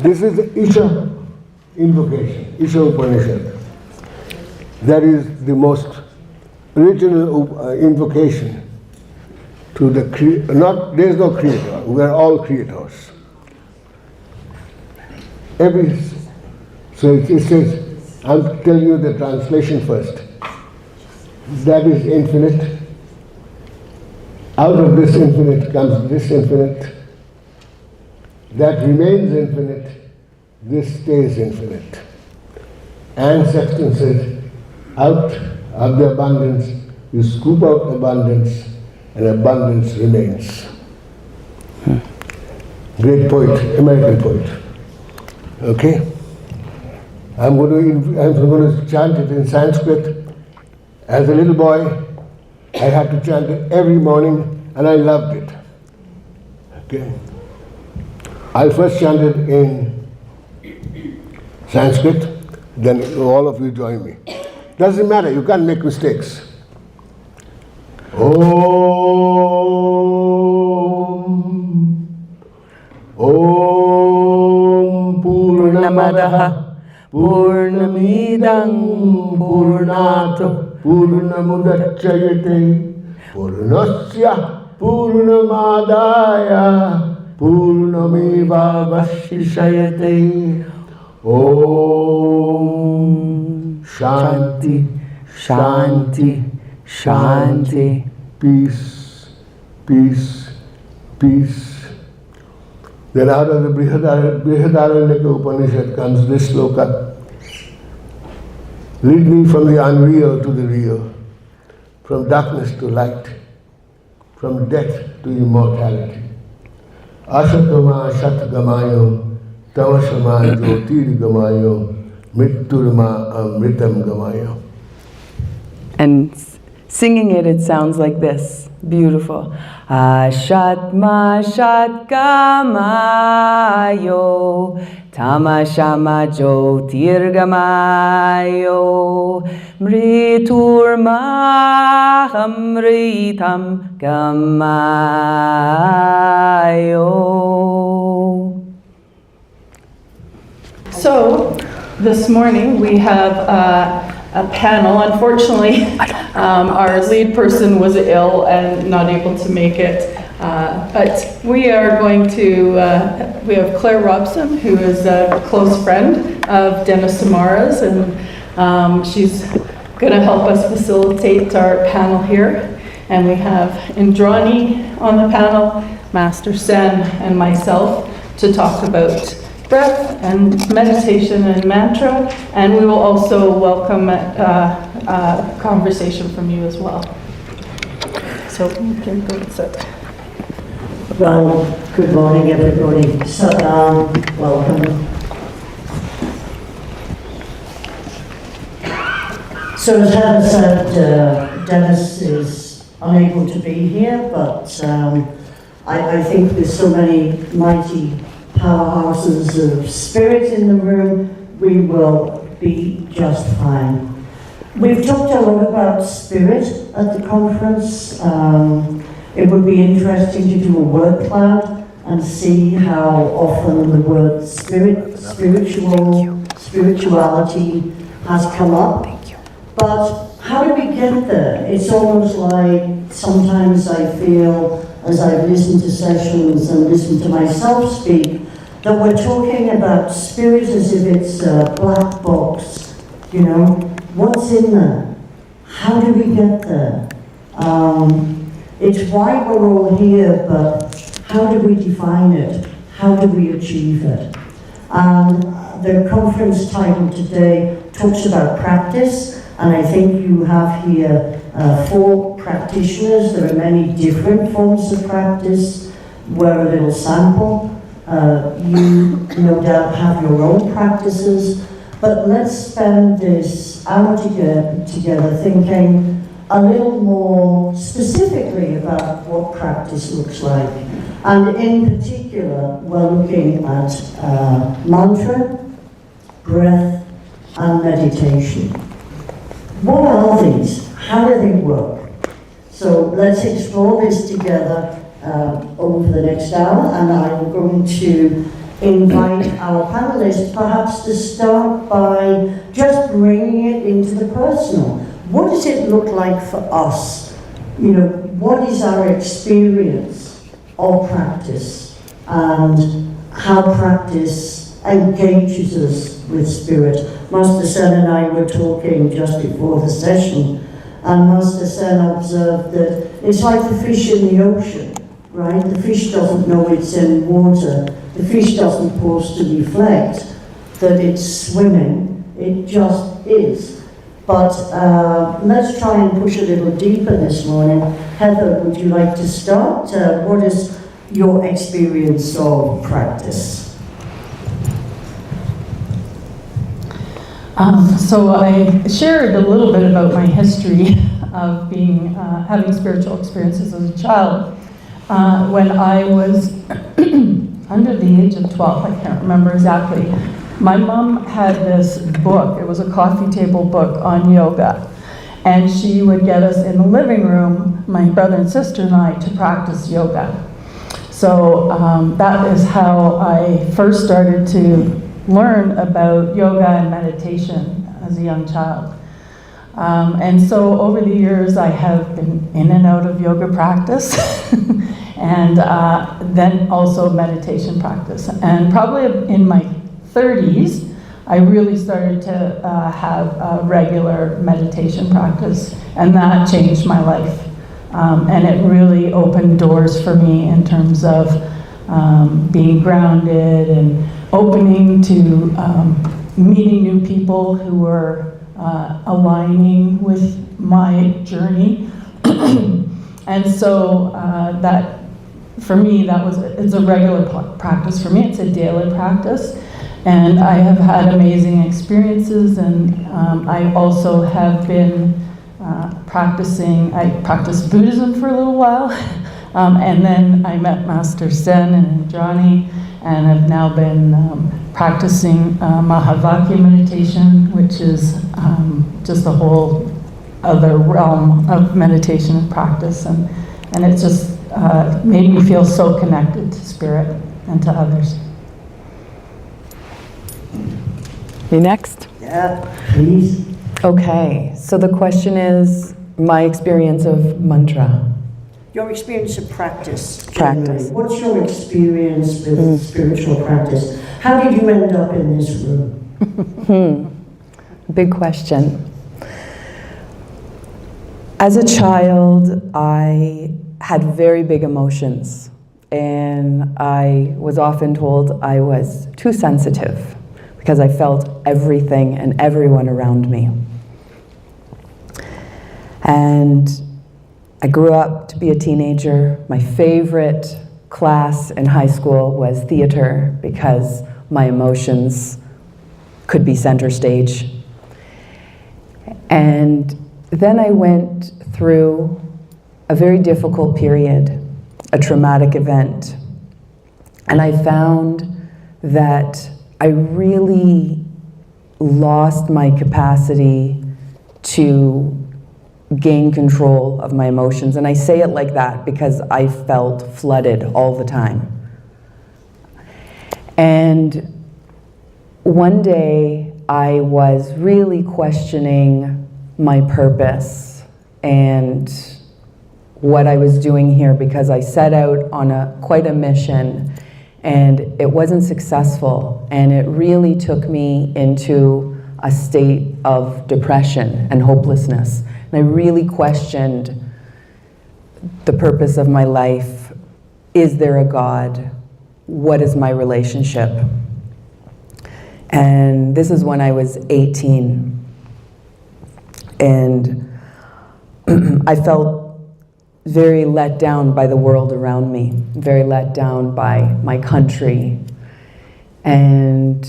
This is the Isha invocation, Isha Upanishad. That is the most original invocation to the there is no creator, we are all creators. So it says, I'll tell you the translation first. That is infinite. Out of this infinite comes this infinite. That remains infinite. This stays infinite. And Sexton says, out of the abundance, you scoop out abundance, and abundance remains. Great poet, American poet. Okay? I'm going to chant it in Sanskrit. As a little boy, I had to chant it every morning, and I loved it. Okay? I'll first chant it in Sanskrit, then all of you join me. Doesn't matter, you can't make mistakes. Om Purnamadaha Purnamidam Purnato Purnamudacchayate Purnasya Purnamadaya Purnameva Vashishayate. Om Shanti Shanti Shanti. Peace, peace, peace. Then out of the Brihadaranyaka Upanishad comes this sloka. Lead me from the unreal to the real, from darkness to light, from death to immortality. Asatama Satgamayo, Tamasama Jyotirgamayo, Mritturma Amritam Gamayo. And singing it, it sounds like this. Beautiful. Ashatma Shatgamayo, Tamashama Jyotirgamayo, Mriturma Amritam Gamayo. So, this morning we have a panel. Unfortunately, our lead person was ill and not able to make it. But we are going to, we have Claire Robson, who is a close friend of Dennis Samara's, and she's going to help us facilitate our panel here. And we have Indrani on the panel, Master Sen, and myself to talk about breath and meditation and mantra, and we will also welcome a conversation from you as well. So you can go and sit. Well, good morning everybody. So, welcome. So as Hannah said, Dennis is unable to be here, but I think with so many mighty powerhouses of spirit in the room, we will be just fine. We've talked a lot about spirit at the conference. It would be interesting to do a word cloud and see how often the word spirituality has come up. But how do we get there? It's almost like sometimes I feel, as I've listened to sessions and listened to myself speak, that we're talking about spirit as if it's a black box. You know, what's in there? How do we get there? It's why we're all here, but how do we define it? How do we achieve it? And the conference title today talks about practice, and I think you have here 4 practitioners. There are many different forms of practice. We're a little sample. You no doubt have your own practices, but let's spend this hour together thinking a little more specifically about what practice looks like. And in particular, we're looking at mantra, breath, and meditation. What are these? How do they work? So let's explore this together over the next hour, and I'm going to invite our panelists perhaps to start by just bringing it into the personal. What does it look like for us? You know, what is our experience of practice and how practice engages us with spirit? Master Sen and I were talking just before the session, and Master Sen observed that it's like the fish in the ocean, right? The fish doesn't know it's in water. The fish doesn't pause to reflect that it's swimming. It just is. But let's try and push a little deeper this morning. Heather, would you like to start? What is your experience of practice? So I shared a little bit about my history of having spiritual experiences as a child. When I was under the age of 12, I can't remember exactly, my mom had this book. It was a coffee table book on yoga. And she would get us in the living room, my brother and sister and I, to practice yoga. So that is how I first started to learn about yoga and meditation as a young child. And so over the years, I have been in and out of yoga practice and then also meditation practice. And probably in my 30s, I really started to have a regular meditation practice, and that changed my life. And it really opened doors for me in terms of being grounded and opening to meeting new people who were aligning with my journey. And so that, for me, it's a regular practice for me. It's a daily practice. And I have had amazing experiences, and I also have been practicing. I practiced Buddhism for a little while, and then I met Master Sen and Johnny, and I've now been practicing Mahavakya meditation, which is just a whole other realm of meditation and practice, and it just made me feel so connected to spirit and to others. You next? Yeah, please. Okay, so the question is my experience of mantra. Your experience of practice. Practice. Generally. What's your experience with spiritual practice? How did you end up in this room? Big question. As a child, I had very big emotions, and I was often told I was too sensitive because I felt everything and everyone around me. And I grew up to be a teenager. My favorite class in high school was theater because my emotions could be center stage. And then I went through a very difficult period, a traumatic event. And I found that I really lost my capacity to gain control of my emotions. And I say it like that because I felt flooded all the time. And one day I was really questioning my purpose and what I was doing here, because I set out on quite a mission, and it wasn't successful, and it really took me into a state of depression and hopelessness. And I really questioned the purpose of my life. Is there a God? What is my relationship? And this is when I was 18. And I felt very let down by the world around me, very let down by my country. And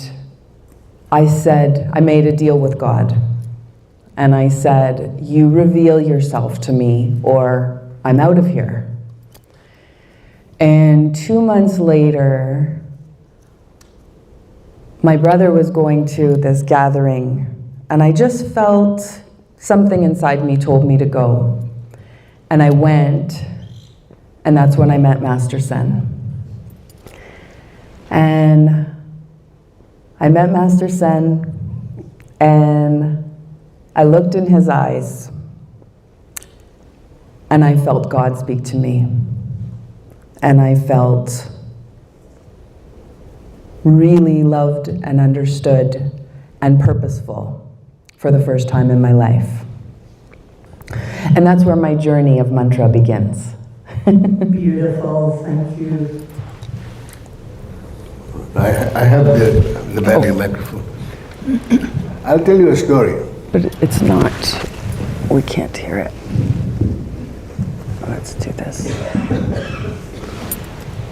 I made a deal with God. And I said, you reveal yourself to me or I'm out of here. And 2 months later, my brother was going to this gathering, and I just felt something inside me told me to go. And I went, and that's when I met Master Sen. And I met Master Sen, and I looked in his eyes, and I felt God speak to me. And I felt really loved and understood and purposeful for the first time in my life. And that's where my journey of mantra begins. Beautiful, thank you. I have the battery microphone. I'll tell you a story. But it's not, we can't hear it. Let's do this.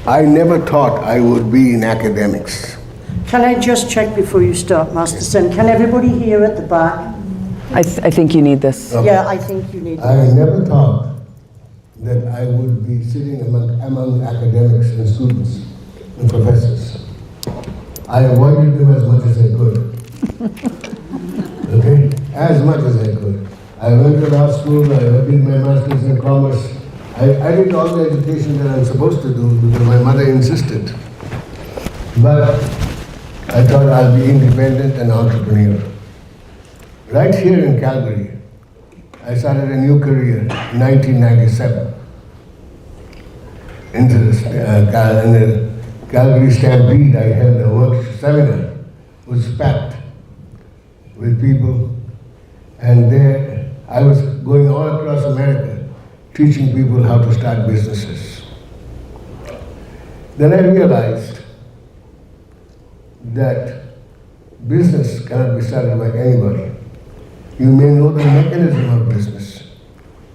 I never thought I would be in academics. Can I just check before you start, Master Sen? Can everybody hear at the back? I think you need this. Okay. Yeah, I think you need I that. never thought that I would be sitting among academics and students and professors. I avoided them as much as I could. Okay? As much as I could. I went to law school, I did my master's in commerce. I did all the education that I'm supposed to do because my mother insisted. But I thought I'll be independent and entrepreneur. Right here in Calgary, I started a new career in 1997. In the Calgary Stampede, I held a work seminar, which was packed with people, and there I was going all across America, teaching people how to start businesses. Then I realized that business cannot be started by anybody. You may know the mechanism of business,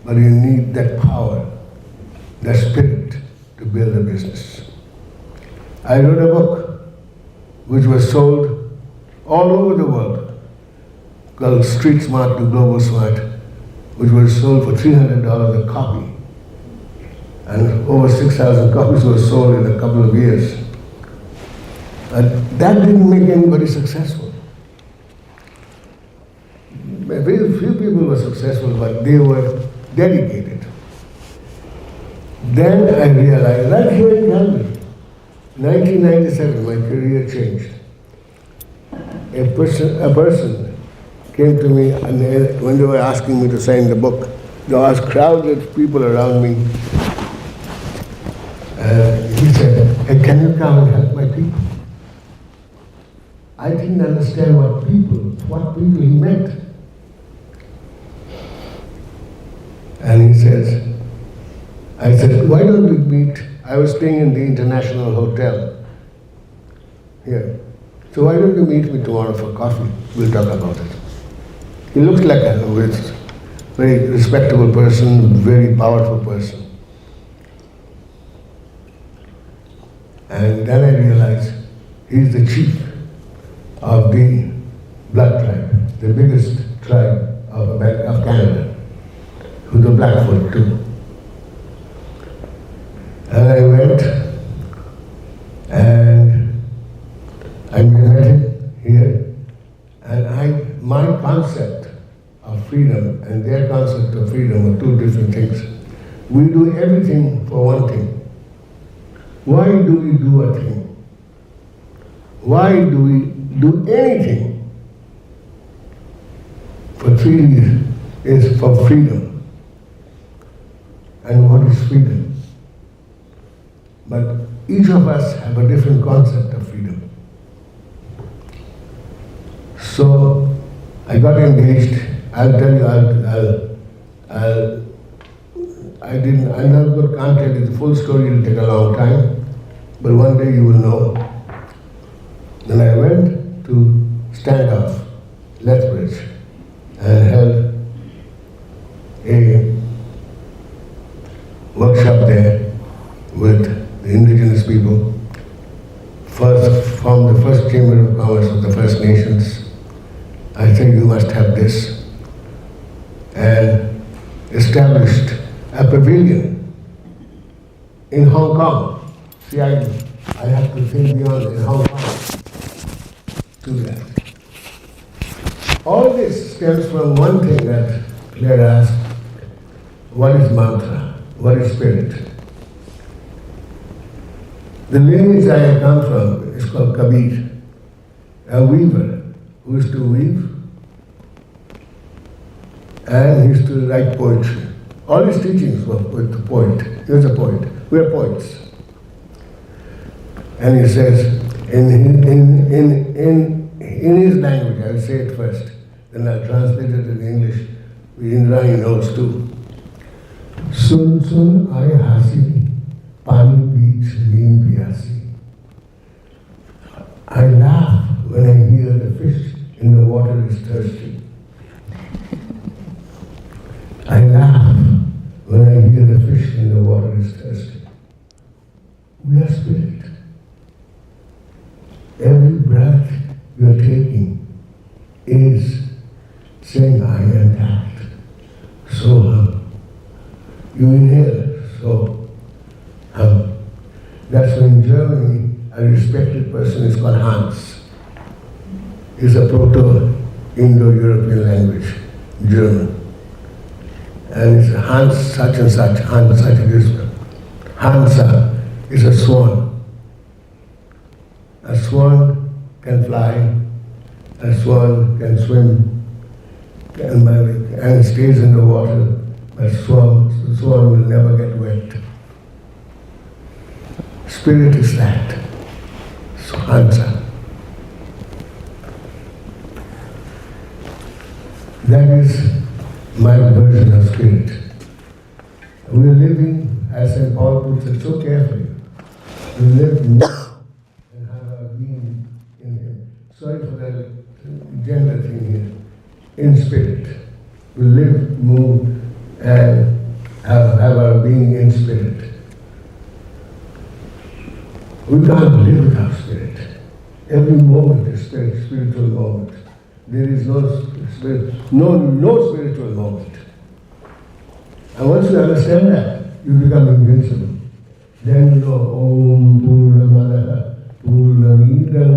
but you need that power, that spirit to build a business. I wrote a book which was sold all over the world called Street Smart to Global Smart, which was sold for $300 a copy. And over 6,000 copies were sold in a couple of years. That didn't make anybody successful. Very few people were successful, but they were dedicated. Then I realized, right here in Calgary, 1997, my career changed. A person came to me, and when they were asking me to sign the book, there was crowded people around me. He said, "Hey, can you come and help my people?" I didn't understand what people he meant. And he says, I said, "Why don't we meet?" I was staying in the International Hotel here. "So why don't you meet me tomorrow for coffee? We'll talk about it." He looks like a very respectable person, very powerful person. And then I realized he's the chief of the Blood tribe, the biggest tribe of Canada, with the Blackfoot too. And I went and I met him here, and my concept of freedom and their concept of freedom are two different things. We do everything for one thing. Why do we do a thing? Why do we do anything? For 3 years is for freedom. And what is freedom? But each of us have a different concept of freedom. So I got engaged. I'll tell you, I'm not going to can't tell you the full story, it'll take a long time, but one day you will know. Then I went to Standoff, Lethbridge, and held a workshop there with the indigenous people, formed the first Chamber of Commerce of the First Nations. I think you must have this. And established a pavilion in Hong Kong. See, I have to think beyond in Hong Kong to that. All this stems from one thing that Claire asked, what is mantra? What is spirit? The lineage I have come from is called Kabir, a weaver who used to weave, and he used to write poetry. All his teachings were with the poet. He was a poet. We are poets. And he says, in his language, I'll say it first, then I'll translate it in English. Indrani knows too. Sun sun ay hasi, pani beach leen piyasi. I laugh when I hear the fish in the water is thirsty. I laugh when I hear the fish in the water is thirsty. We are spirit. Every breath you are taking is saying, I am that. So you inhale, so that's why in Germany a respected person is called Hans. It's a Proto-Indo-European language, German. And it's Hans such and such, Hans such and this. Hansa is a swan. A swan can fly, a swan can swim, and stays in the water, but the swan will never get wet. Spirit is that. So Hansa. That is my version of spirit. We are living, as St. Paul puts it so carefully, we live and have our being in Him. Sorry for that gender thing here. In spirit. We live, move, and have our being in spirit. We can't live without spirit. Every moment is spiritual moment. There is no spiritual moment. And once you understand that, you become invincible. Then you know, Om Purnamadaha Purnamidam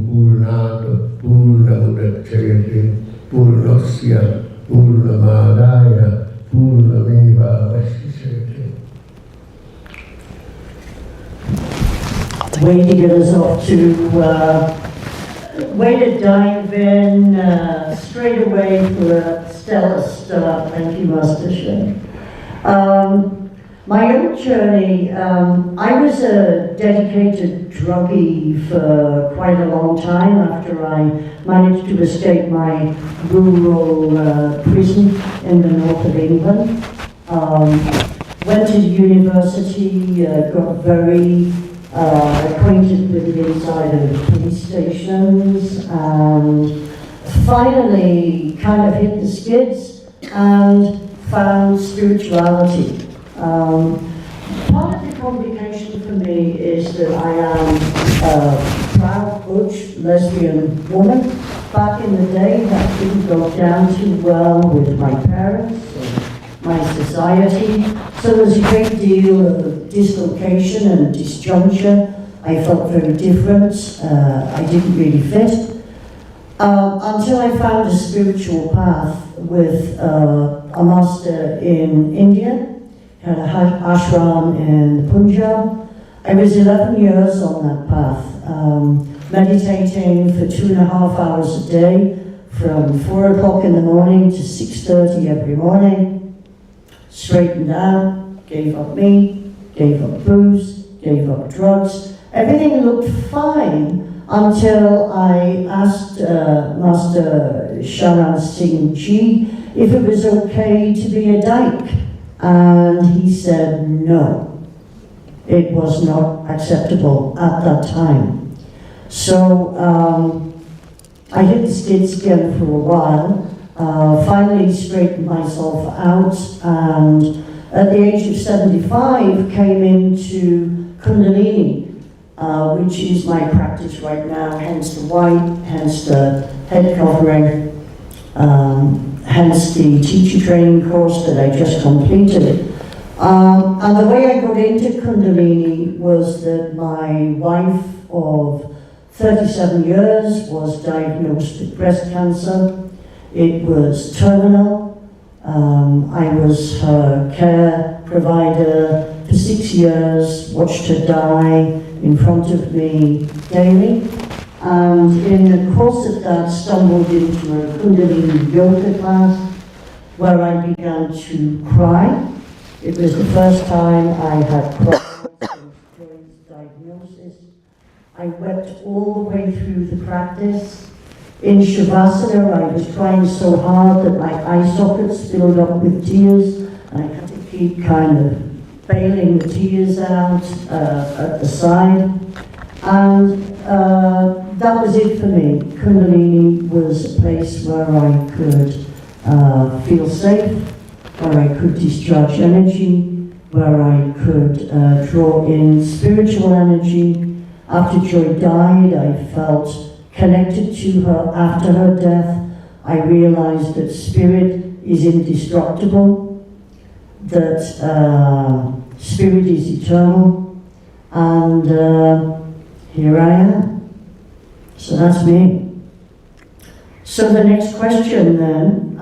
Purnat Purnamudacchayate Purnasya Purnamadaya Purnameva Vashishyate. Way to get us off to, way to dive in straight away for a stellar start. Thank you, Master Shen. My own journey, I was a dedicated druggie for quite a long time after I managed to escape my rural prison in the north of England. Went to university, got very acquainted with the inside of the police stations, and finally kind of hit the skids and found spirituality. Part of the complication for me is that I am a proud, butch, lesbian woman. Back in the day, that didn't go down too well with my parents and my society. So there was a great deal of dislocation and disjuncture. I felt very different. I didn't really fit. Until I found a spiritual path with a master in India, had a ashram in the Punjab. I was 11 years on that path, meditating for 2.5 hours a day, from 4 o'clock in the morning to 6:30 every morning. Straightened out, gave up meat, gave up booze, gave up drugs. Everything looked fine until I asked Master Sharan Singh Ji if it was okay to be a dyke. And he said no, it was not acceptable at that time. So I hit the skids again for a while, finally straightened myself out, and at the age of 75 came into Kundalini, which is my practice right now, hence the white, hence the head covering, hence the teacher training course that I just completed. And the way I got into Kundalini was that my wife of 37 years was diagnosed with breast cancer. It was terminal. I was her care provider for 6 years, watched her die, in front of me daily. And in the course of that, stumbled into a Kundalini yoga class where I began to cry. It was the first time I had cried since Joy's diagnosis. I wept all the way through the practice. In Shavasana, I was crying so hard that my eye sockets filled up with tears, and I had to keep kind of bailing the tears out at the side. And that was it for me. Kundalini was a place where I could feel safe, where I could discharge energy, where I could draw in spiritual energy. After Joy died, I felt connected to her. After her death, I realized that spirit is indestructible, that spirit is eternal, and here I am. So that's me. So the next question then,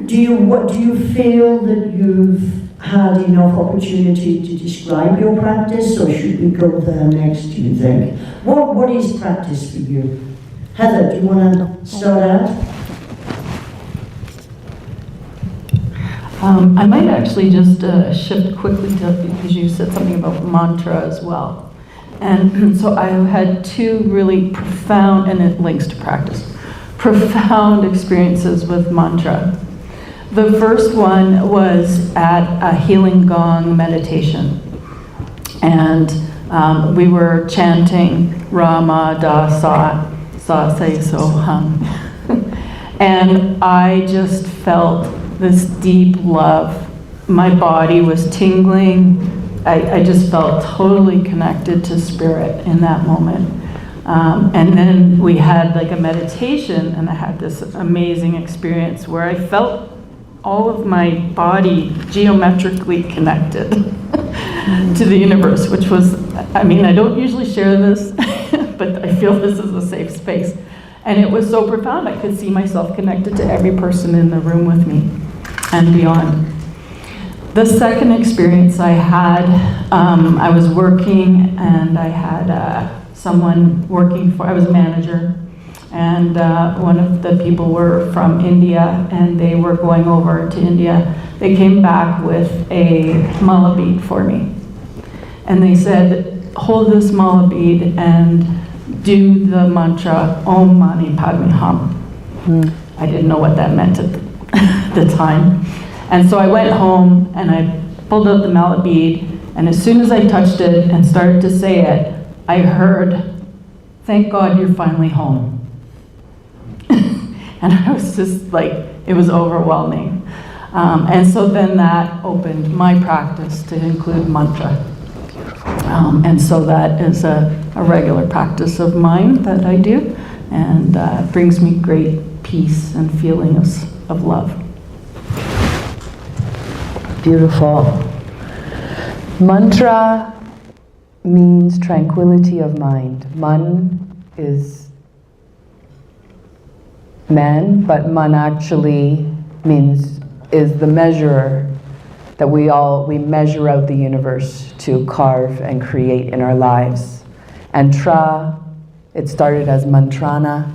do you feel that you've had enough opportunity to describe your practice, or should we go there next, do you think? What is practice for you? Heather, do you want to start out? I might actually just shift quickly to, because you said something about mantra as well. And so I had two really profound, and it links to practice, profound experiences with mantra. The first one was at a healing gong meditation. And we were chanting Rama Da Sa Sa Se So Hum. And I just felt this deep love. My body was tingling. I just felt totally connected to spirit in that moment. And then we had like a meditation, and I had this amazing experience where I felt all of my body geometrically connected to the universe, which was, I mean, I don't usually share this, but I feel this is a safe space. And it was so profound, I could see myself connected to every person in the room with me and beyond. The second experience I had, I was working, and I had someone working for, I was a manager, and one of the people were from India, and they were going over to India. They came back with a mala bead for me. And they said, hold this mala bead and do the mantra Om Mani Padme Hum. I didn't know what that meant at the time. And so I went home and I pulled out the mala bead, and as soon as I touched it and started to say it, I heard, thank God you're finally home. And I was just like, it was overwhelming. And so then that opened my practice to include mantra. And so that is a regular practice of mine that I do, and brings me great peace and feelings of love. Beautiful. Mantra means tranquility of mind. Man is man, but man actually is the measurer that we measure out the universe to carve and create in our lives. And tra, it started as mantrana.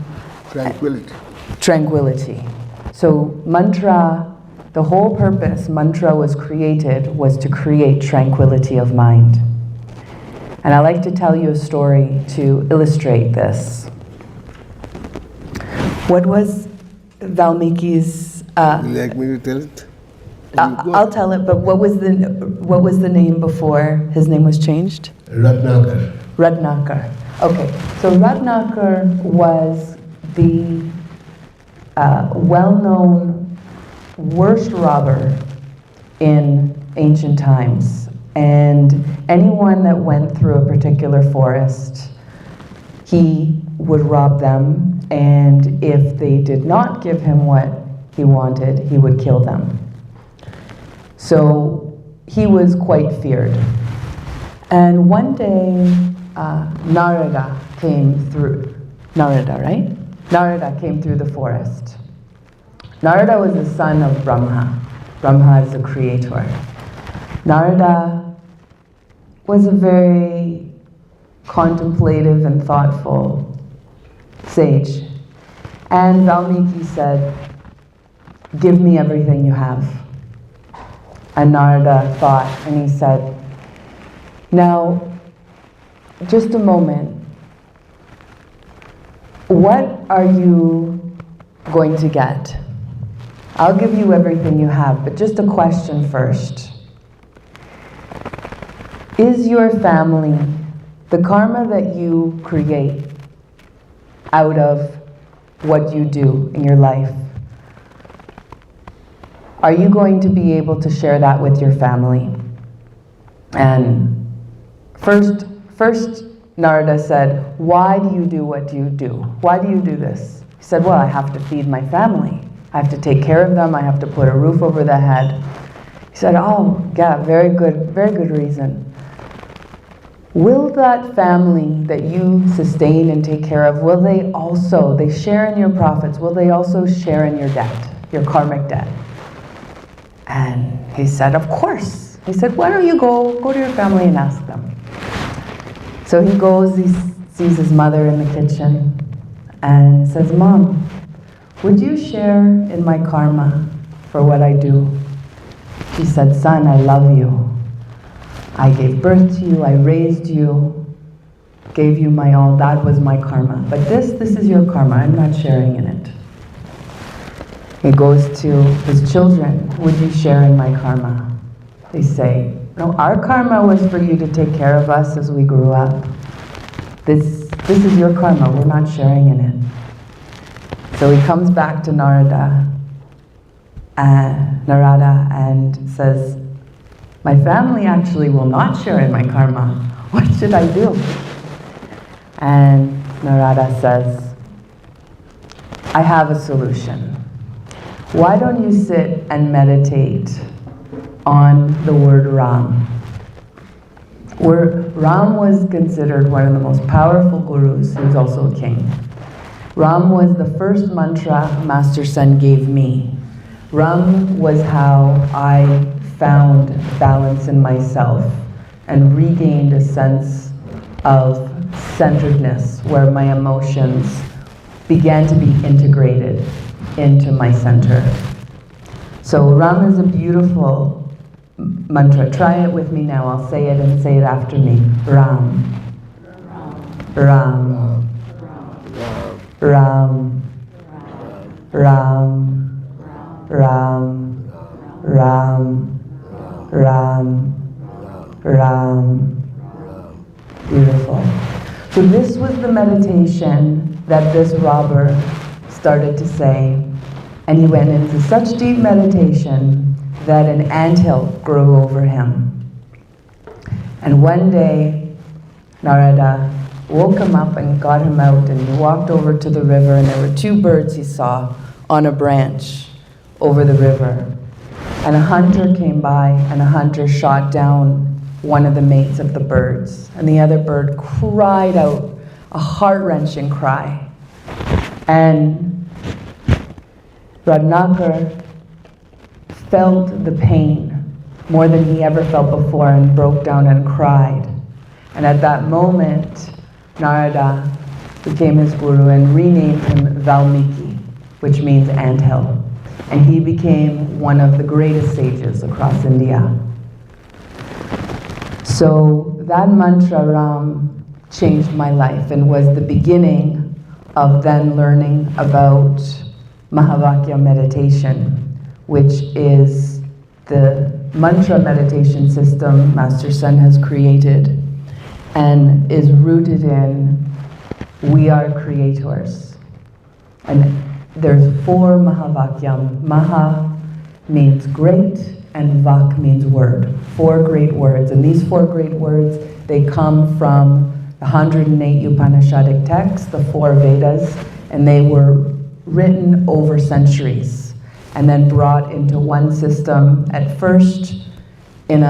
Tranquility. So mantra, the whole purpose mantra was created was to create tranquility of mind. And I like to tell you a story to illustrate this. What was Valmiki's? Would you like me to tell it? I'll tell it. But what was the name before his name was changed? Ratnakar. Ratnakar. Okay. So Ratnakar was the well-known worst robber in ancient times, and anyone that went through a particular forest, he would rob them, and if they did not give him what he wanted, he would kill them. So he was quite feared. And one day, Narada came through. Narada, right? Narada came through the forest. Narada was the son of Brahma. Brahma is the creator. Narada was a very contemplative and thoughtful sage. And Valmiki said, "Give me everything you have." And Narada thought, and he said, "Now, just a moment. What are you going to get? I'll give you everything you have, but just a question first. Is your family, the karma that you create out of what you do in your life, are you going to be able to share that with your family?" And first Narada said, "Why do you do what you do? Why do you do this?" He said, "Well, I have to feed my family. I have to take care of them. I have to put a roof over their head." He said, "Oh, yeah, very good reason. Will that family that you sustain and take care of, will they share in your profits? Will they also share in your debt, your karmic debt?" And he said, "Of course." He said, "Why don't you go to your family and ask them?" So he goes, he sees his mother in the kitchen and says, "Mom, would you share in my karma for what I do?" She said, "Son, I love you. I gave birth to you, I raised you, gave you my all, that was my karma. But this is your karma, I'm not sharing in it." He goes to his children, "Would you share in my karma?" They say, "No, our karma was for you to take care of us as we grew up. This is your karma, we're not sharing in it." So he comes back to Narada and says, "My family actually will not share in my karma. What should I do?" And Narada says, "I have a solution. Why don't you sit and meditate on the word Ram?" Ram was considered one of the most powerful gurus. He was also a king. Ram was the first mantra Master Sen gave me. Ram was how I found balance in myself and regained a sense of centeredness where my emotions began to be integrated into my center. So Ram is a beautiful mantra. Try it with me now. I'll say it and say it after me. Ram. Ram. Ram. Ram. Ram. Ram. Ram. Ram. Beautiful. So this was the meditation that this robber started to say, and he went into such deep meditation that an anthill grew over him. And one day, Narada woke him up and got him out, and he walked over to the river, and there were two birds he saw on a branch over the river. And a hunter came by, and a hunter shot down one of the mates of the birds, and the other bird cried out a heart-wrenching cry. And Ratnakar felt the pain more than he ever felt before and broke down and cried. And at that moment, Narada became his guru and renamed him Valmiki, which means anthill. And he became one of the greatest sages across India. So that mantra Ram changed my life and was the beginning of then learning about Mahavakya meditation, which is the mantra meditation system Master Sen has created and is rooted in we are creators. And there's 4 Mahavakyam. Maha means great and Vak means word. 4 great words. And these 4 great words, they come from the 108 Upanishadic texts, the 4 Vedas, and they were written over centuries and then brought into one system, at first in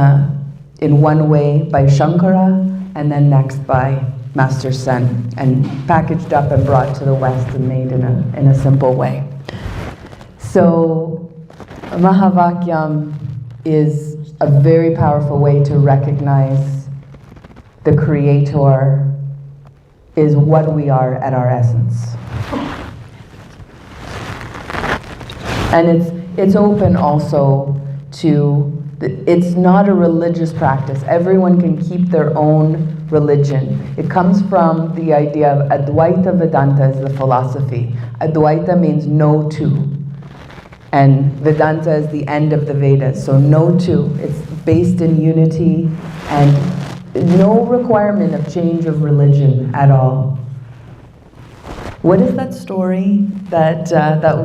one way by Shankara, and then next by Master Sen, and packaged up and brought to the West and made in a simple way. So Mahavakyam is a very powerful way to recognize the creator is what we are at our essence. And it's open also to, it's not a religious practice. Everyone can keep their own religion. It comes from the idea of Advaita Vedanta is the philosophy. Advaita means no two. And Vedanta is the end of the Vedas, so no two. It's based in unity and no requirement of change of religion at all. What is that story, that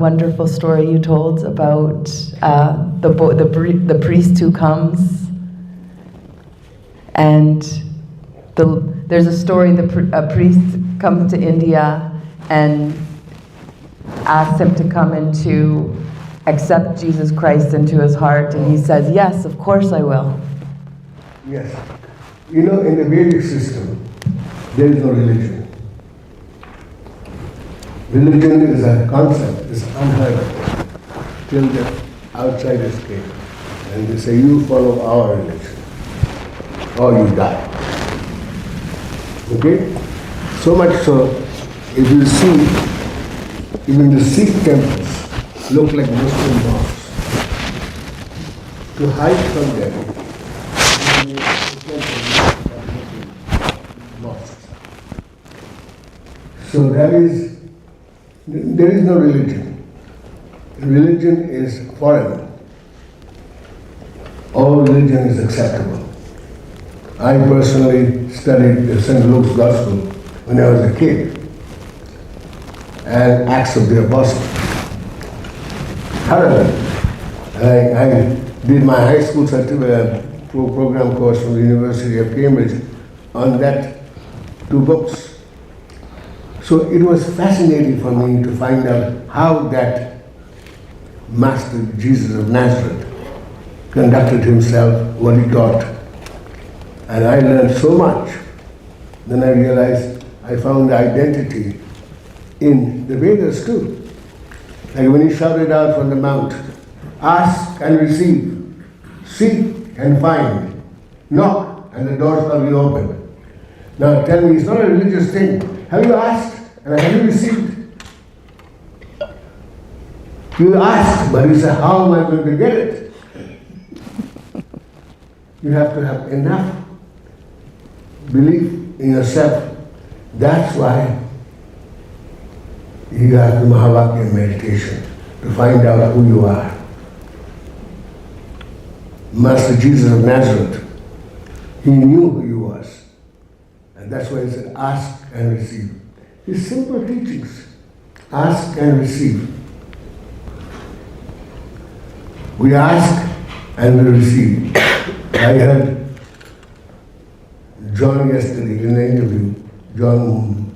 wonderful story you told about the priest who comes? And there's a story, a priest comes to India and asks him to come into, accept Jesus Christ into his heart, and he says, yes, of course I will. Yes. You know, in the Vedic system, there is no religion. Religion is a concept, it's unheard of, till the outsiders came. And they say, you follow our religion, or you die. Okay? So much so, if you see, even the Sikh temples look like Muslim mosques. To hide from them, mosques. So there is no religion. Religion is foreign. All religion is acceptable. I personally studied the St. Luke's Gospel when I was a kid, and Acts of the Apostles. Thoroughly. I did my high school program course from the University of Cambridge on that two books. So it was fascinating for me to find out how that Master Jesus of Nazareth conducted himself, what he taught. And I learned so much. Then I realized I found identity in the Vedas too. Like when he shouted out from the mount, ask and receive, seek and find, knock and the doors shall be opened. Now tell me, it's not a religious thing. Have you asked and have you received? You ask, but you say, how am I going to get it? You have to have enough belief in yourself. That's why you have the Mahavakya meditation, to find out who you are. Master Jesus of Nazareth, he knew who he was. And that's why he said, ask and receive. His simple teachings, ask and receive. We ask and we receive. I heard John yesterday in the interview, John,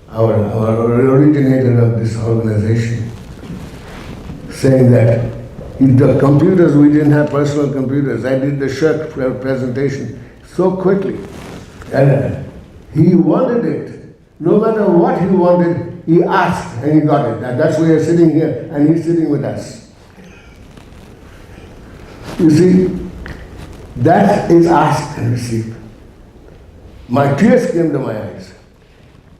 our originator of this organization, saying that the computers, we didn't have personal computers. I did the shirt presentation so quickly. And he wanted it. No matter what he wanted, he asked and he got it. And that's why you're sitting here and he's sitting with us. You see, that is ask and receive. My tears came to my eyes.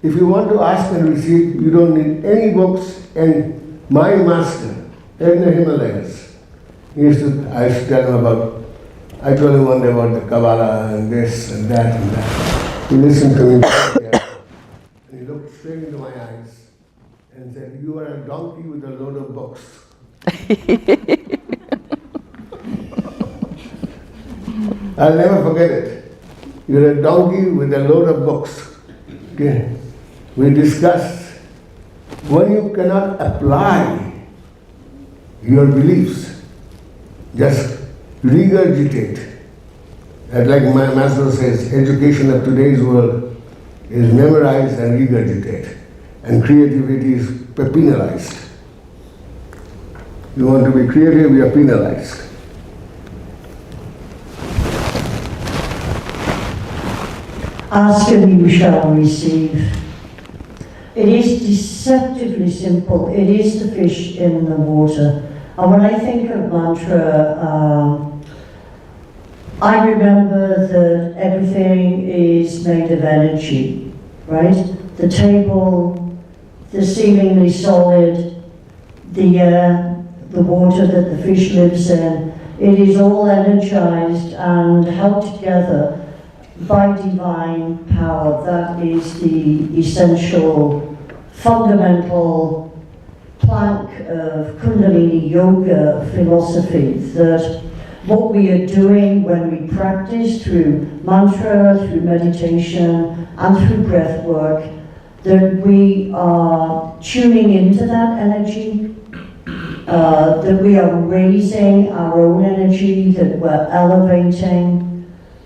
If you want to ask and receive, you don't need any books. And my master in the Himalayas, I used to tell him about, I told him one day about the Kabbalah and this and that and that. He listened to me and he looked straight into my eyes and said, you are a donkey with a load of books. I'll never forget it. You're a donkey with a load of books. Okay. We discussed when you cannot apply your beliefs, just regurgitate. And like my master says, education of today's world is memorize and regurgitate. And creativity is penalized. You want to be creative, you are penalized. Ask and you shall receive. It is deceptively simple. It is the fish in the water. And when I think of mantra, I remember that everything is made of energy, right? the table, the seemingly solid, the air, the water that the fish lives in. It is all energized and held together by divine power. That is the essential, fundamental plank of Kundalini Yoga philosophy, that what we are doing when we practice through mantra, through meditation, and through breath work, that we are tuning into that energy, that we are raising our own energy, that we're elevating,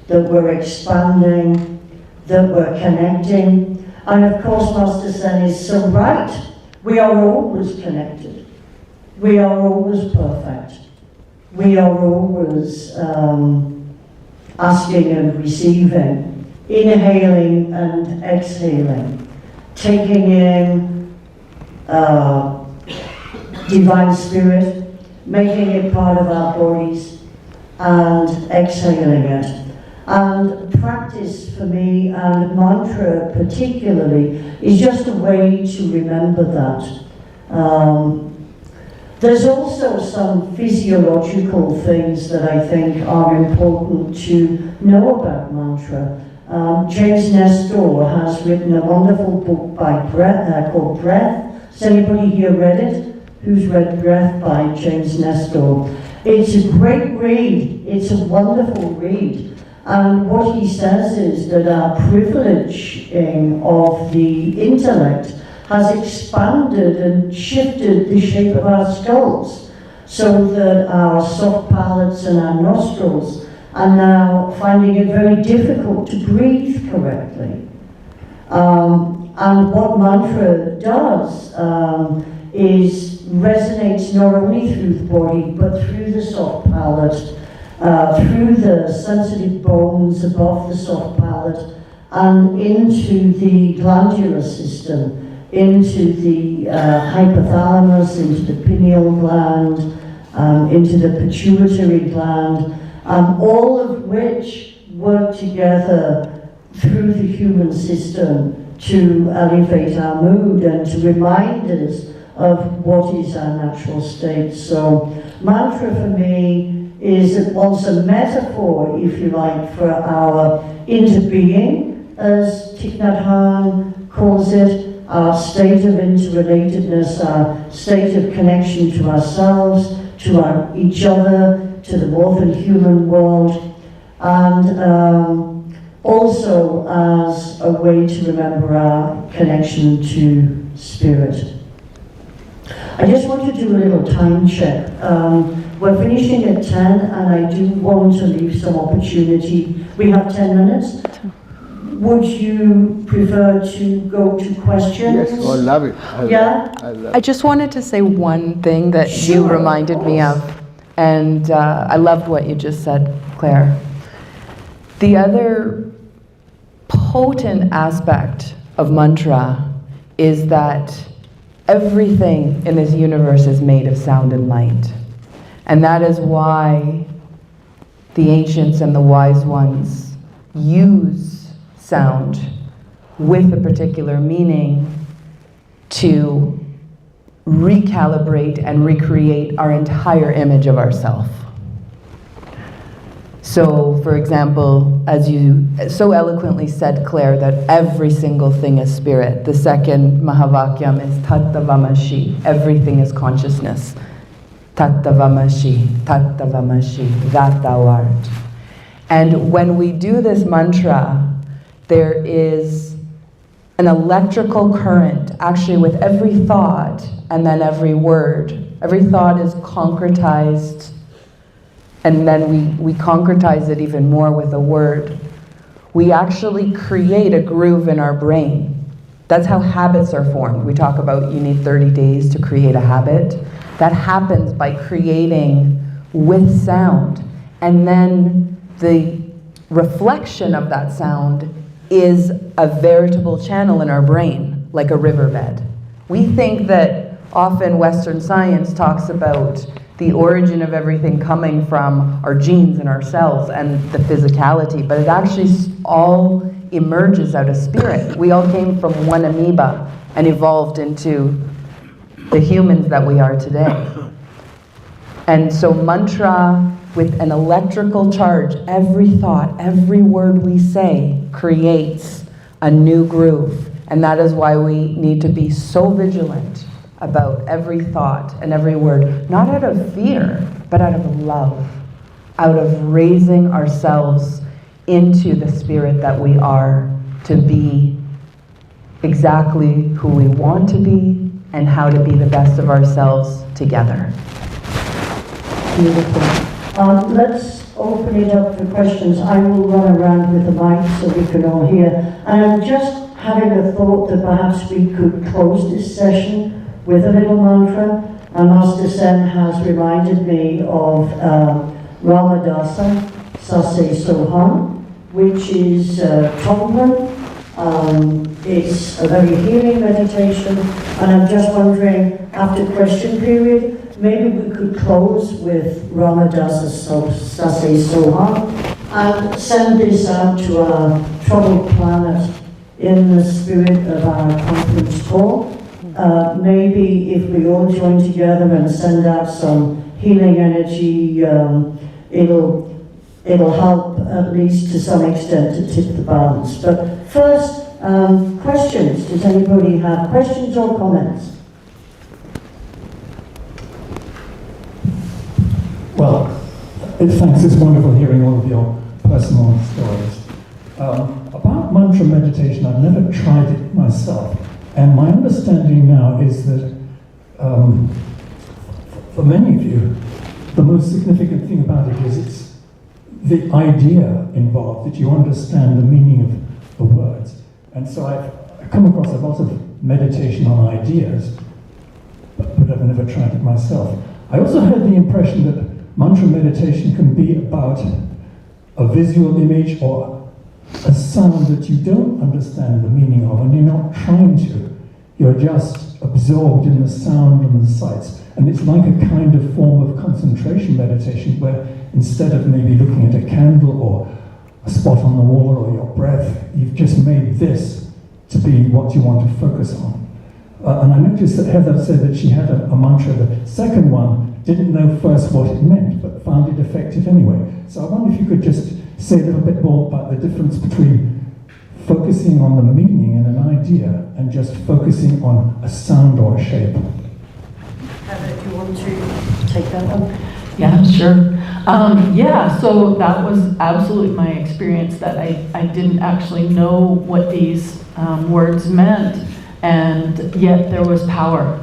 that we're expanding, that we're connecting. And of course, Master Sen is so right. We are always connected. We are always perfect. We are always asking and receiving, inhaling and exhaling, taking in divine spirit, making it part of our bodies, and exhaling it. And practice for me, and mantra particularly, is just a way to remember that. There's also some physiological things that I think are important to know about mantra. James Nestor has written a wonderful book called Breath. Has anybody here read it? Who's read Breath by James Nestor? It's a great read. It's a wonderful read. And what he says is that our privileging of the intellect has expanded and shifted the shape of our skulls, so that our soft palates and our nostrils are now finding it very difficult to breathe correctly. And what mantra does is resonates not only through the body, but through the soft palate, through the sensitive bones above the soft palate, and into the glandular system, into the hypothalamus, into the pineal gland, into the pituitary gland, all of which work together through the human system to elevate our mood and to remind us of what is our natural state. So mantra for me is at once a metaphor, if you like, for our inner being, as Thich Nhat Hanh calls it, our state of interrelatedness, our state of connection to ourselves, to each other, to the northern human world, and also as a way to remember our connection to spirit. I just want to do a little time check. We're finishing at 10, and I do want to leave some opportunity. We have 10 minutes. Would you prefer to go to questions? Yes, I love it. Yeah? I just wanted to say one thing that you Sure, reminded of me course. of, and I loved what you just said, Claire. The other potent aspect of mantra is that everything in this universe is made of sound and light. And that is why the ancients and the wise ones use sound with a particular meaning to recalibrate and recreate our entire image of ourself. So, for example, as you so eloquently said, Claire, that every single thing is spirit. The second Mahavakyam is Tattavamashi. Everything is consciousness. Tattavamashi, Tattavamashi, that thou art. And when we do this mantra, there is an electrical current actually with every thought and then every word. Every thought is concretized, and then we concretize it even more with a word. We actually create a groove in our brain. That's how habits are formed. We talk about you need 30 days to create a habit. That happens by creating with sound. And then the reflection of that sound is a veritable channel in our brain, like a riverbed. We think that often Western science talks about the origin of everything coming from our genes and our cells and the physicality, but it actually all emerges out of spirit. We all came from one amoeba and evolved into the humans that we are today. And so mantra with an electrical charge, every thought, every word we say creates a new groove. And that is why we need to be so vigilant about every thought and every word, not out of fear, but out of love, out of raising ourselves into the spirit that we are, to be exactly who we want to be and how to be the best of ourselves together. Beautiful. Let's open it up for questions. I will run around with the mic so we can all hear. And I'm just having a thought that perhaps we could close this session with a little mantra. And Master Sen has reminded me of Ramadasa Sase Sohan, which is Tonglen. It's a very healing meditation. And I'm just wondering, after question period, maybe we could close with Ramadasa Sase Sohan and send this out to our troubled planet in the spirit of our conference call. Maybe if we all join together and send out some healing energy, it'll help at least to some extent to tip the balance. But first, questions. Does anybody have questions or comments? Well, thanks. It's wonderful hearing all of your personal stories. About mantra meditation, I've never tried it myself. And my understanding now is that for many of you, the most significant thing about it is it's the idea involved, that you understand the meaning of the words. And so I've come across a lot of meditation on ideas, but I've never tried it myself. I also had the impression that mantra meditation can be about a visual image or a sound that you don't understand the meaning of, and you're not trying to. You're just absorbed in the sound and the sights. And it's like a kind of form of concentration meditation where instead of maybe looking at a candle or a spot on the wall or your breath, you've just made this to be what you want to focus on. And I noticed that Heather said that she had a mantra. The second one didn't know first what it meant, but found it effective anyway. So I wonder if you could just say a little bit more about the difference between focusing on the meaning in an idea and just focusing on a sound or a shape. Heather, do you want to take that one? Yeah, sure. So that was absolutely my experience, that I didn't actually know what these words meant, and yet there was power.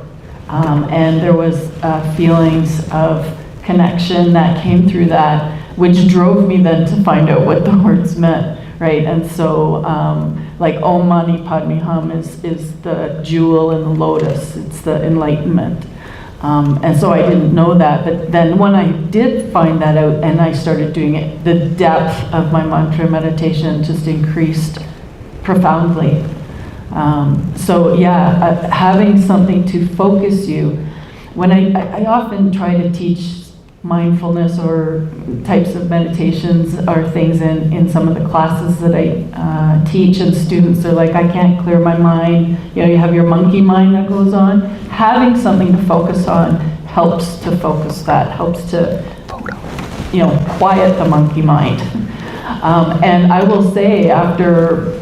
And there was feelings of connection that came through that, which drove me then to find out what the words meant, right? And so, like Om Mani Padme Hum is the jewel in the lotus, it's the enlightenment. And so I didn't know that, but then when I did find that out and I started doing it, the depth of my mantra meditation just increased profoundly. Having something to focus you. When I often try to teach mindfulness or types of meditations or things in some of the classes that I teach, and students are like, I can't clear my mind. You know, you have your monkey mind that goes on. Having something to focus on helps to focus that, helps to, quiet the monkey mind. And I will say, after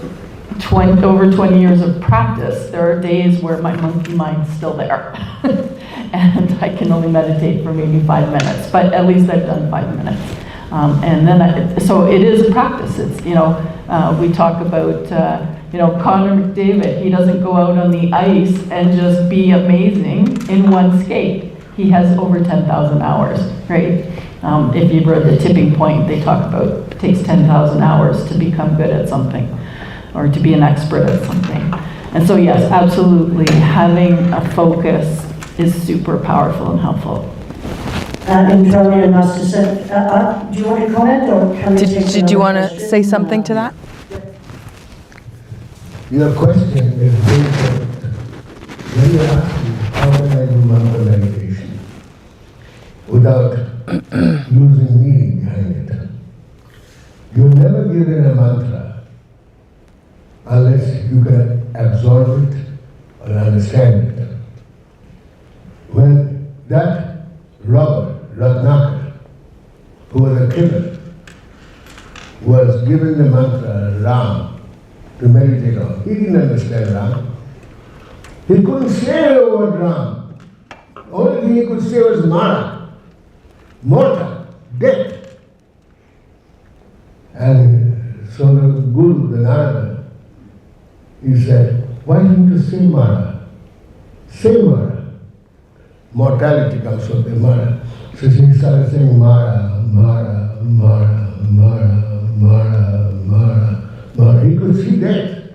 over 20 years of practice, there are days where my monkey mind's still there. And I can only meditate for maybe 5 minutes, but at least I've done 5 minutes. So it is a practice. It's, we talk about, Connor McDavid. He doesn't go out on the ice and just be amazing in one skate. He has over 10,000 hours, right? If you read The Tipping Point, they talk about it takes 10,000 hours to become good at something, or to be an expert at something. And so yes, absolutely, having a focus is super powerful and helpful. And Tony and Master said, do you want to comment, or can we take Did you want to question? say something to that? Your question is based on when you ask me how can I do mantra meditation without losing meaning behind it. You're never given a mantra you can absorb it or understand it. When that robber, Ratnakar, who was a killer, was given the mantra Ram to meditate on, he didn't understand Ram. He couldn't say the word Ram. The only thing he could say was Mara, mortar, death. And so the Guru, the Narada, he said, why didn't you say Mara? Say Mara. Mortality comes from the Mara. So he started saying Mara, Mara, Mara, Mara, Mara, Mara, Mara. He could see death.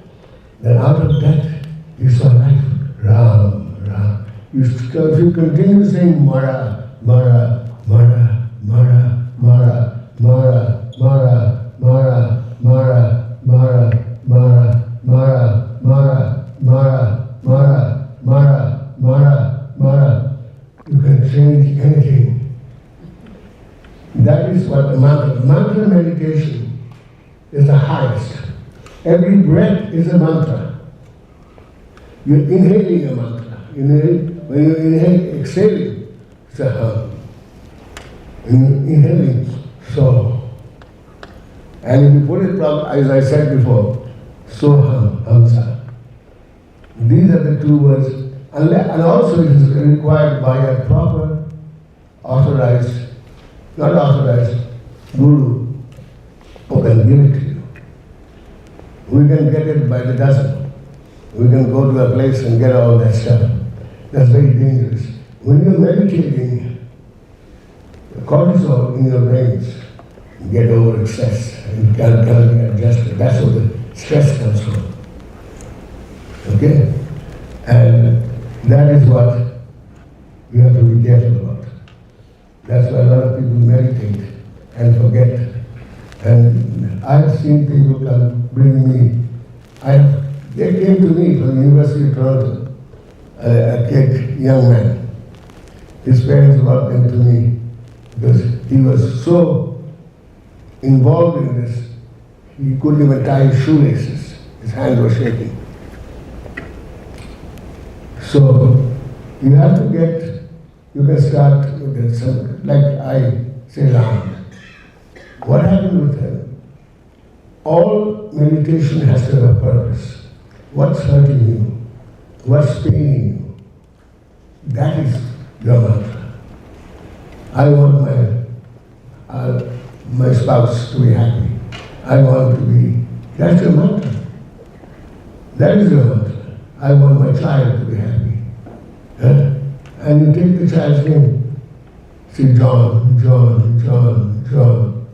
Then out of death, he saw life. Ram, Ram. If you continue saying Mara, Mara, Mara, Mara, Mara, Mara, Mara, Mara, Mara, Mara, Mara, Mara, Mara, Mara, Mara, Mara, Mara, Mara, you can change anything. That is what the mantra. Mantra meditation is the highest. Every breath is a mantra. You're inhaling a mantra. When you inhale, exhaling, it's a hum. When you inhaling, so. And if you put it properly, as I said before, Soham, Hamsa. These are the two words. And also it is required by a proper, authorized, not authorized, guru who can give it to you. We can get it by the dozen. We can go to a place and get all that stuff. That's very dangerous. When you're meditating, the cortisol in your brains get over excess and can't be adjusted. That's where the stress comes from. Okay? And that is what you have to be careful about. That's why a lot of people meditate and forget. And I've seen people come bring me, they came to me from the University of Toronto, a kid, young man. His parents brought him to me because he was so involved in this, he couldn't even tie his shoelaces. His hands were shaking. So you have to get, you can start with some, like I say Ram. What happened with him? All meditation has to have a purpose. What's hurting you? What's paining you? That is your mantra. I want my spouse to be happy. I want to be, that's your mantra. That is your mantra. I want my child to be happy. And you take the child's name. Say John, John, John, John.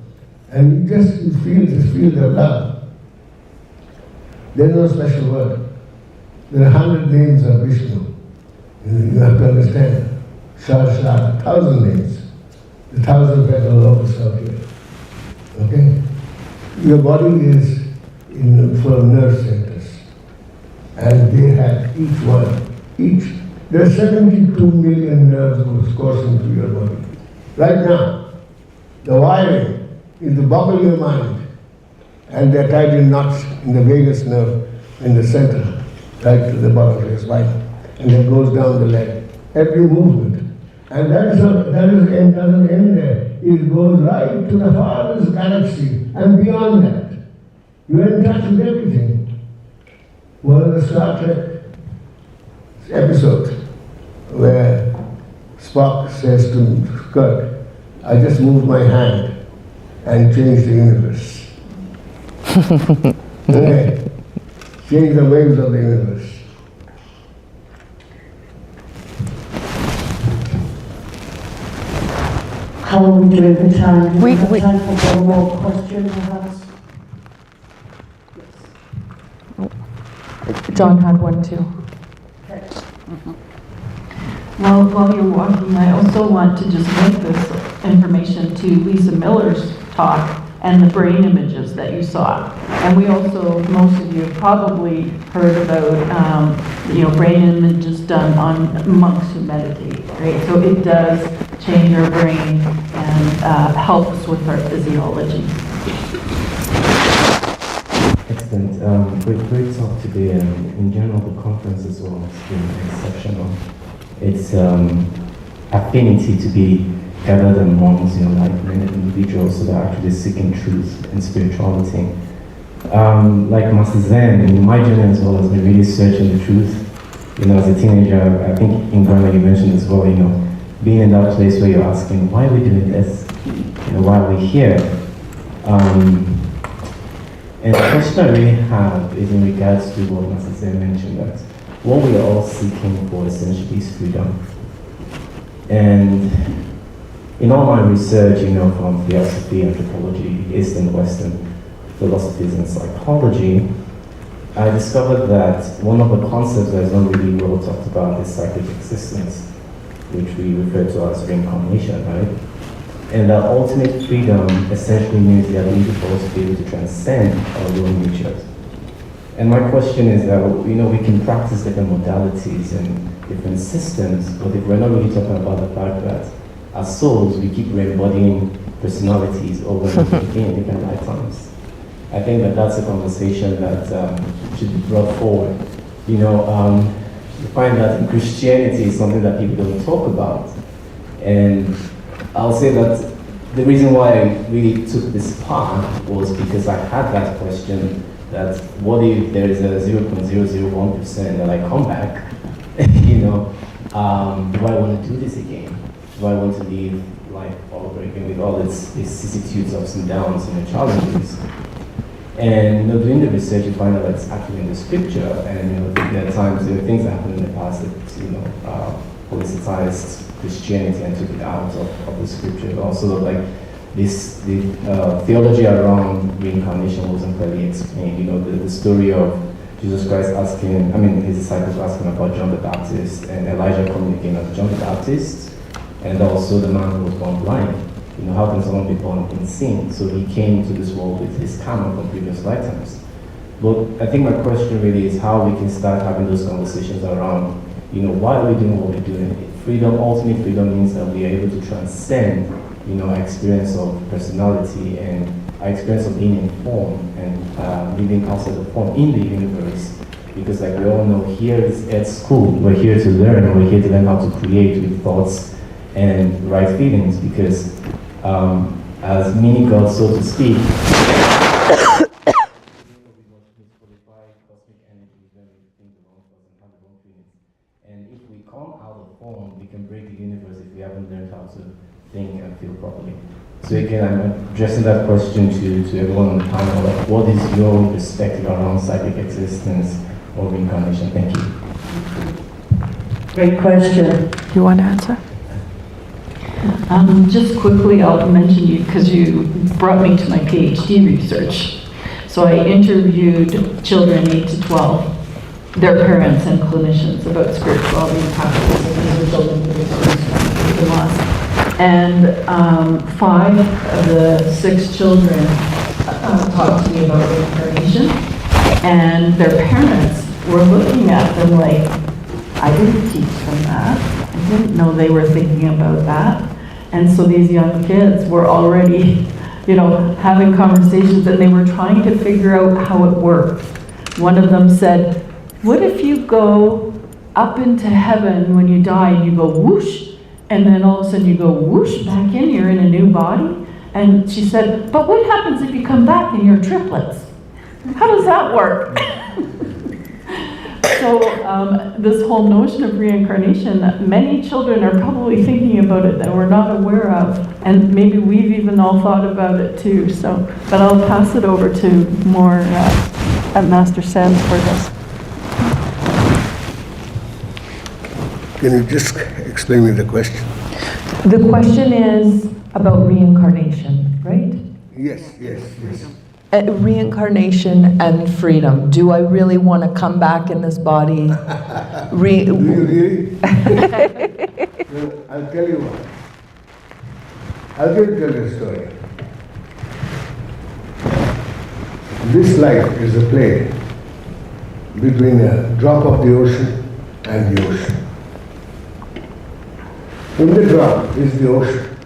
And you feel this field of love. There's no special word. There are 100 names of Vishnu. You have to understand. Shah, 1,000 names. The 1,000 petal lotus out here. Okay? Your body is full of nerve centers. And they have there are 72 million nerves coursing through your body. Right now, the wiring is the bubble of your mind. And they're tied in knots in the vagus nerve in the center, right to the bottom of your spine. And it goes down the leg. Every movement. And doesn't end there. It goes right to the farthest galaxy and beyond that. You're in touch with everything. One of the Star Trek episodes where Spock says to Kirk, I just moved my hand and changed the universe. Okay. Change the waves of the universe. How are we doing for time? Do We- have time for one more question, perhaps? John had one too. Well, while you're walking, I also want to just link this information to Lisa Miller's talk and the brain images that you saw. And we also, most of you have probably heard about, brain images done on monks who meditate, right? So it does change our brain and helps with our physiology. Excellent. Great talk today, and in general, the conference as well has been exceptional. It's affinity to be gathered amongst like-minded individuals that are actually seeking truth and spirituality. Like Master Zen, in my journey as well has been really searching the truth. As a teenager, I think in Ghana you mentioned as well, being in that place where you're asking, why are we doing this? Why are we here? And the question I really have is in regards to what Master Zen mentioned, that what we are all seeking for essentially is freedom. And in all my research, from philosophy, anthropology, East and Western philosophies and psychology, I discovered that one of the concepts that is not really well talked about is psychic existence, which we refer to as reincarnation, right? And that ultimate freedom essentially means the ability for us to be able to transcend our own natures. And my question is that, we can practice different modalities and different systems, but if we're not really talking about the fact that as souls, we keep re-embodying personalities over and over again in different lifetimes. I think that that's a conversation that should be brought forward. You find that in Christianity is something that people don't talk about. And I'll say that the reason why I really took this path was because I had that question that what if there is a 0.001% that I come back, do I want to do this again? Do I want to live life all over again with all its vicissitudes, ups and downs, challenges? And doing the research, you find out that it's actually in the scripture, and there are times, there are things that happened in the past that politicized Christianity and took it out of the scripture. Also, like the theology around reincarnation wasn't clearly explained. The story of Jesus Christ his disciples asking about John the Baptist, and Elijah communicating as John the Baptist, and also the man who was born blind. How can someone be born in sin? So he came to this world with his karma from previous lifetimes. But I think my question really is how we can start having those conversations around, why are we doing what we're doing? Freedom, ultimate freedom means that we are able to transcend, our experience of personality and our experience of being in form and living outside the form in the universe. Because like we all know, here is at school, we're here to learn, we're here to learn how to create with thoughts and right feelings, because as mini gods, so to speak, and if we come out of form, we can break the universe if we haven't learned how to think and feel properly. So again, I'm addressing that question to everyone on the panel, like what is your perspective around psychic existence or reincarnation? Thank you. Great question. You want to answer? Just quickly, I'll mention you because you brought me to my PhD research. So I interviewed children 8 to 12, their parents and clinicians about spirituality and practices as a result of the research in loss. And 5 of the 6 children talked to me about reincarnation, and their parents were looking at them like, I didn't teach them that. I didn't know they were thinking about that. And so these young kids were already, having conversations, and they were trying to figure out how it worked. One of them said, what if you go up into heaven when you die and you go whoosh, and then all of a sudden you go whoosh back in, you're in a new body? And she said, but what happens if you come back and you're triplets? How does that work? So this whole notion of reincarnation, many children are probably thinking about it that we're not aware of, and maybe we've even all thought about it too. So, but I'll pass it over to more at Master Sands for this. Can you just explain me the question? The question is about reincarnation, right? Yes. Reincarnation and freedom. Do I really want to come back in this body? Do you really? Well, I'll tell you what. I'll just tell you a story. This life is a play between a drop of the ocean and the ocean. In the drop is the ocean,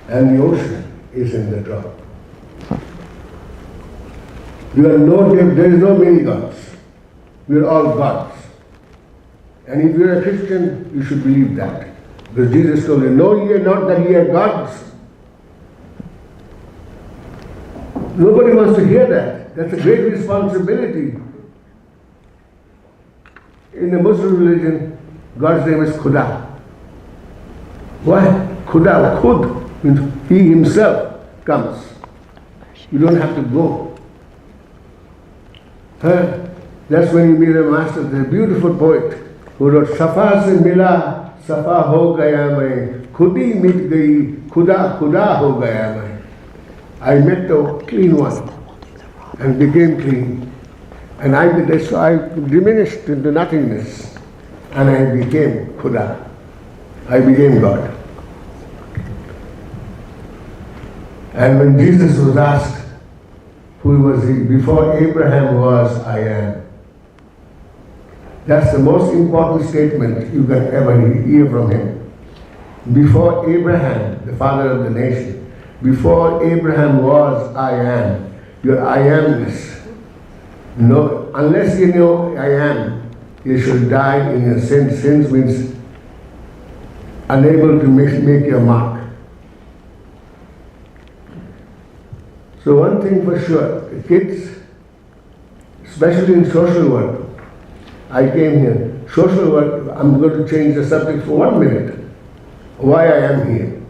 and the ocean is in the drop. There is no many gods. We are all gods. And if you are a Christian, you should believe that. Because Jesus told you, no, ye are not that ye are gods. Nobody wants to hear that. That's a great responsibility. In the Muslim religion, God's name is Khuda. Why? Khuda, Khud means He Himself comes. You don't have to go. That's when you meet a master, the beautiful poet who wrote Safa se mila, Safa ho gaya main, Khudi mit gayi, Khuda Khuda ho gaya main. I met the clean one and became clean. And I diminished into nothingness and I became Khuda. I became God. And when Jesus was asked, who was He? Before Abraham was, I am. That's the most important statement you can ever hear from Him. Before Abraham, the father of the nation, before Abraham was, I am. Your I amness. No, unless you know I am, you should die in your sins. Sins means unable to make your mark. So one thing for sure, the kids, especially in social work, I came here. Social work, I'm going to change the subject for 1 minute. Why I am here.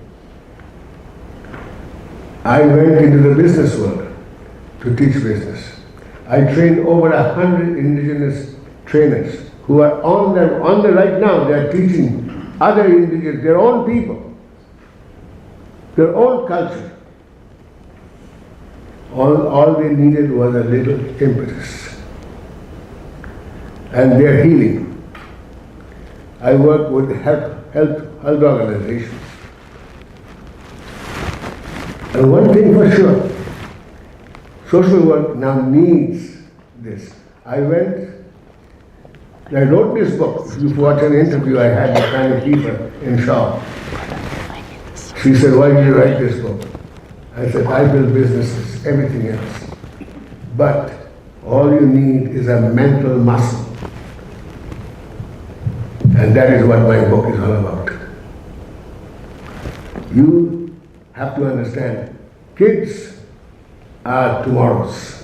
I went into the business world to teach business. I trained over 100 indigenous trainers who are on the right now. They are teaching other indigenous, their own people, their own culture. All they needed was a little impetus. And they're healing. I work with health organizations. And one thing for sure, social work now needs this. I wrote this book. If you watch an interview I had with Fanny Keeper in Shaw. She said, why did you write this book? I said, I build businesses, everything else. But all you need is a mental muscle. And that is what my book is all about. You have to understand, kids are tomorrow's.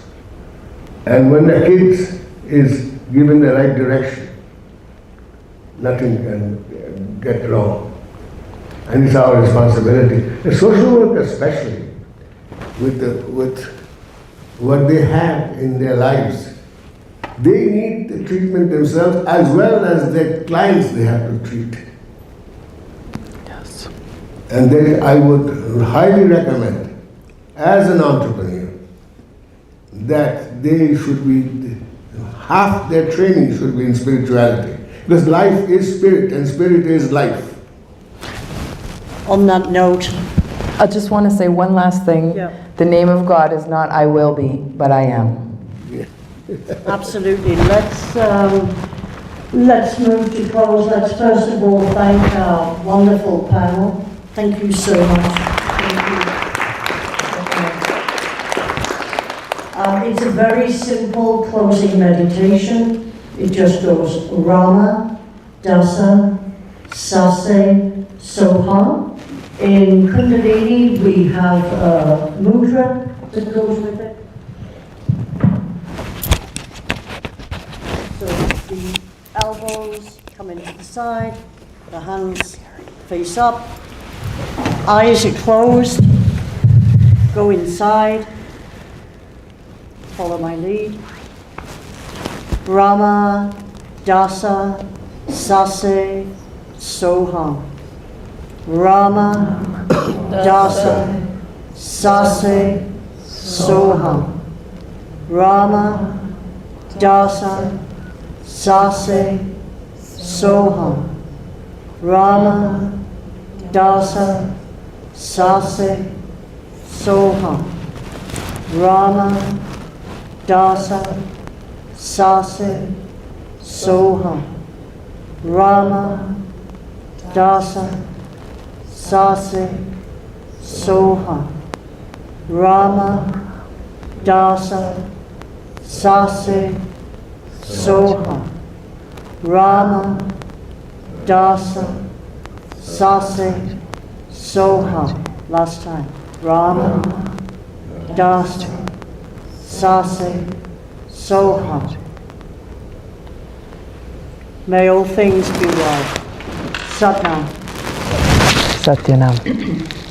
And when the kids is given the right direction, nothing can get wrong. And it's our responsibility. The social work especially, with what they have in their lives, they need the treatment themselves as well as the clients they have to treat. Yes. And then I would highly recommend, as an entrepreneur, that they should be, half their training should be in spirituality. Because life is spirit and spirit is life. On that note, I just want to say one last thing. Yeah. The name of God is not I will be, but I am. absolutely, let's move to close. Let's first of all thank our wonderful panel. Thank you so much. Thank you. It's a very simple closing meditation. It just goes Rama, Dasa, Sase, Soha. In Kundalini, we have a mudra that goes with it. So the elbows come into the side, the hands face up, eyes are closed, go inside, follow my lead. Rama, Dasa, Sase, Soha. Rama, Dasa, Sase, Soha. Rama, Dasa, Sase, Soha. Rama, Dasa, Sase, Soha. Rama, Dasa, Sase, Soha. Rama, Dasa, Sase, Soha. Rama, Dasa, Sase, Soha, Rama, Dasa, Sase, Soha. Last time. Rama, Dasa, Sase, Soha. May all things be well. Satnam. Satyanam.